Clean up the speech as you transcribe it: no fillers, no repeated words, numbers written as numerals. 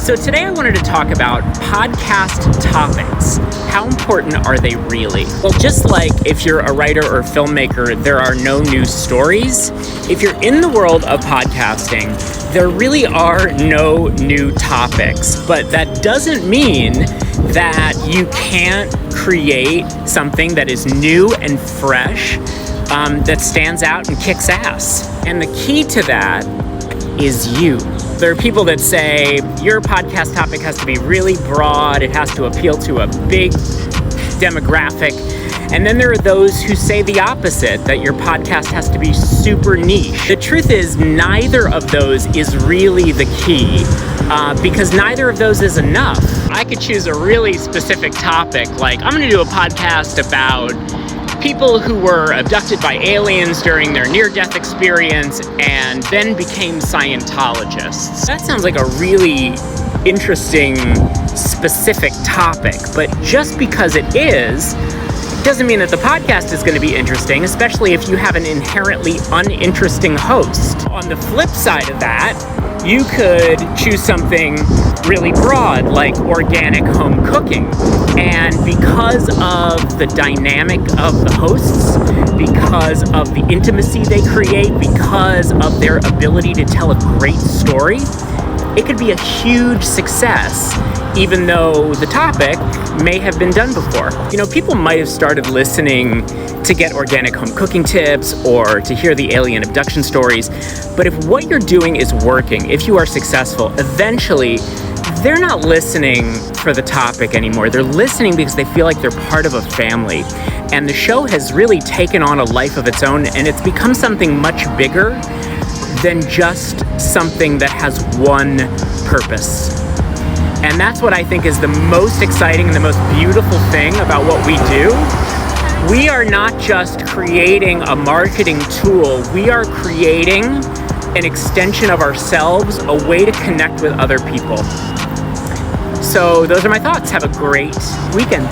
So today I wanted to talk about podcast topics. How important are they really? Well, just like if you're a writer or filmmaker, there are no new stories. If you're in the world of podcasting, there really are no new topics. But that doesn't mean that you can't create something that is new and fresh, that stands out and kicks ass. And the key to that is you. There are people that say your podcast topic has to be really broad, it has to appeal to a big demographic. And then there are those who say the opposite, that your podcast has to be super niche. The truth is, neither of those is really the key, because neither of those is enough. I could choose a really specific topic, like I'm gonna do a podcast about people who were abducted by aliens during their near-death experience and then became Scientologists. That sounds like a really interesting, specific topic, but just because it is, doesn't mean that the podcast is going to be interesting, especially if you have an inherently uninteresting host. On the flip side of that, you could choose something really broad, like organic home cooking. And because of the dynamic of the hosts, because of the intimacy they create, because of their ability to tell a great story, it could be a huge success, even though the topic may have been done before. You know, people might have started listening to get organic home cooking tips or to hear the alien abduction stories, but if what you're doing is working, if you are successful, eventually they're not listening for the topic anymore. They're listening because they feel like they're part of a family. And the show has really taken on a life of its own, and it's become something much bigger than just something that has one purpose. And that's what I think is the most exciting and the most beautiful thing about what we do. We are not just creating a marketing tool, we are creating an extension of ourselves, a way to connect with other people. So those are my thoughts. Have a great weekend.